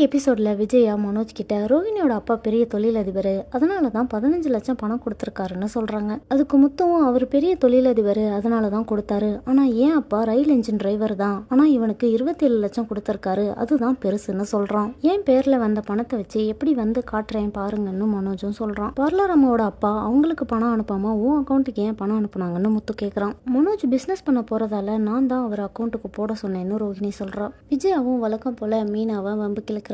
இன்னைக்கு எபிசோட்ல விஜயா மனோஜ் கிட்ட ரோஹிணியோட அப்பா பெரிய தொழிலதிபர், அதனாலதான் 15 லட்சம் பணம் கொடுத்துருக்காருன்னு சொல்றாங்க. அதுக்கு முத்தவும் அவர் பெரிய தொழிலதிபர், அதனாலதான் கொடுத்தாரு. ஆனா ஏன் அப்பா ரயில் இன்ஜின் டிரைவர் தான், ஆனா இவனுக்கு 27 லட்சம் கொடுத்துருக்காரு, அதுதான் பெருசுன்னு சொல்றான். என் பேர்ல வந்த பணத்தை வச்சு எப்படி வந்து காட்டுறேன் பாருங்கன்னு மனோஜும் சொல்றான். பார்லர் அம்மாவோட அப்பா அவங்களுக்கு பணம் அனுப்பாம உன் அக்கௌண்ட்டுக்கு ஏன் பணம் அனுப்புனாங்கன்னு முத்து கேக்குறான். மனோஜ் பிசினஸ் பண்ண போறதால நான் தான் அவர் அக்கௌண்ட்டுக்கு போட சொன்னேன்னு ரோஹிணி சொல்றா. விஜயாவும் வழக்கம் போல மீனாவை வம்பு கிழக்குறாங்க.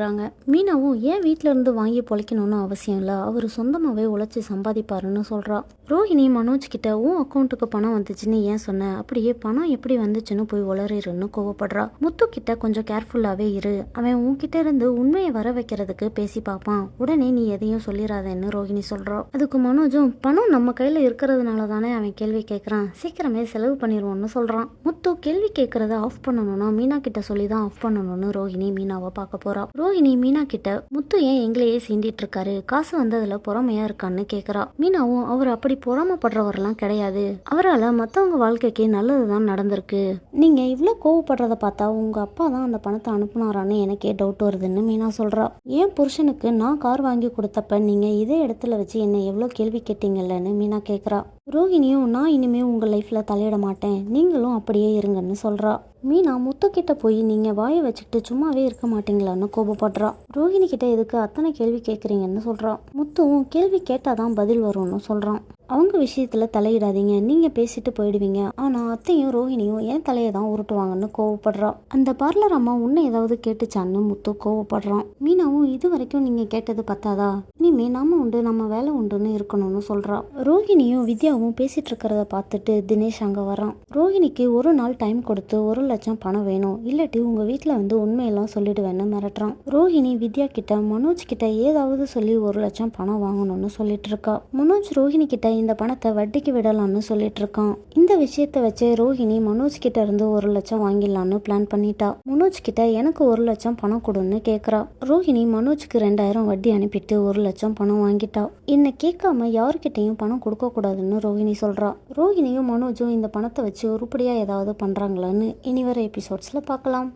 மீனாவும் ஏன் வீட்டுல இருந்து வாங்கி பொழைக்கணும்னு அவசியம் இல்ல, அவரு சொந்தமாவே உழைச்சி சம்பாதிப்பாருன்னு சொல்றா. ரோஹிணி மனோஜ் கிட்ட உன் அக்கௌண்ட்டுக்கு பணம் வந்துச்சுன்னு ஏன் சொன்ன, அப்படியே பணம் எப்படி வந்துச்சுன்னு போய் உளறிருன்னு கோவப்படுறா. முத்து கிட்ட கொஞ்சம் கேர்ஃபுல்லாவே இரு, அவன் உன்கிட்ட இருந்து உண்மையை வர வைக்கிறதுக்கு பேசி பார்ப்பான், உடனே நீ எதையும் சொல்லிடாதேன்னு ரோஹிணி சொல்றா. அதுக்கு மனோஜும் பணம் நம்ம கையில இருக்கிறதுனால தானே அவன் கேள்வி கேட்கறான், சீக்கிரமே செலவு பண்ணிடுவோம்னு சொல்றான். முத்து கேள்வி கேட்கறத ஆஃப் பண்ணணும்னா மீனா கிட்ட சொல்லிதான் ஆஃப் பண்ணணும்னு ரோஹிணி மீனாவை பார்க்க போறா. ரோஹிணி மீனா கிட்ட முத்து ஏன் எங்களையே சீண்டிட்டு இருக்காரு, காசு வந்ததுல பொறாமையா இருக்கான்னு கேக்குறா. மீனாவும் அவர் அப்படி பொறாமப்படுறவரெல்லாம் கிடையாது, அவரால மத்தவங்க வாழ்க்கைக்கு நல்லதுதான் நடந்திருக்கு, நீங்க இவ்வளவு கோவப்படுறத பார்த்தா உங்க அப்பா தான் அந்த பணத்தை அனுப்புனாரான்னு எனக்கே டவுட் வருதுன்னு மீனா சொல்றா. என் புருஷனுக்கு நான் கார் வாங்கி கொடுத்தப்ப நீங்க இதே இடத்துல வச்சு என்ன எவ்வளவு கேள்வி கேட்டீங்கல்லன்னு மீனா கேக்குறா. ரோஹிணியும் நான் இனிமே உங்க லைஃப்ல தலையிட மாட்டேன், நீங்களும் அப்படியே இருங்கன்னு சொல்றா. மீனா முத்துக்கிட்ட போய் நீங்க வாயை வச்சுட்டு சும்மாவே இருக்க மாட்டீங்களான்னு கோபப்படுறா. ரோஹிணி கிட்ட எதுக்கு அத்தனை கேள்வி கேட்குறீங்கன்னு சொல்றா. முத்துவும் கேள்வி கேட்டாதான் பதில் வரும்னு சொல்றான். அவங்க விஷயத்துல தலையிடாதீங்க, நீங்க பேசிட்டு போயிடுவீங்க, ஆனா அத்தையும் ரோஹிணியும் ஏன் தலையை தான் உருட்டுவாங்கன்னு கோவப்படுறா. அந்த பார்லர் அம்மா உன்னை ஏதாவது கேட்டுச்சான்னு முத்து கோவப்படுறான். மீனாவும் இது வரைக்கும் நீங்க கேட்டது பத்தாதா, இனிமே நாம உண்டு நம்ம வேலை உண்டுன்னு இருக்கணும்னு சொல்றா. ரோஹிணியும் வித்யாவும் பேசிட்டு இருக்கிறத பார்த்துட்டு தினேஷ் அங்க வரான். ரோஹிணிக்கு ஒரு நாள் டைம் கொடுத்து 1 லட்சம் பணம் வேணும், இல்லாட்டி உங்க வீட்டுல வந்து உண்மையெல்லாம் சொல்லிடுவேன்னு மிரட்டுறான். ரோஹிணி வித்யா கிட்ட மனோஜ் கிட்ட ஏதாவது சொல்லி 1 லட்சம் பணம் வாங்கணும்னு சொல்லிட்டு இருக்கா. மனோஜ் ரோஹிணி கிட்ட இந்த பணத்தை வட்டிக்கு விடலாம்னு சொல்லிட்டு இருக்கான். இந்த விஷயத்த வச்சு ரோஹிணி மனோஜ் கிட்ட இருந்து 1 லட்சம் வாங்கிடலான்னு பிளான் பண்ணிட்டா. மனோஜ் கிட்ட எனக்கு 1 லட்சம் பணம் கொடுன்னு கேக்குறா. ரோஹிணி மனோஜ்க்கு 2000 வட்டி அனுப்பிட்டு 1 லட்சம் பணம் வாங்கிட்டா. என்ன கேட்காம யாருக்கிட்டையும் பணம் கொடுக்க கூடாதுன்னு ரோஹிணி சொல்றா. ரோஹிணியும் மனோஜும் இந்த பணத்தை வச்சு உருப்படியா ஏதாவது பண்றாங்களான்னு இனி வர எபிசோட்ஸ்ல பார்க்கலாம்.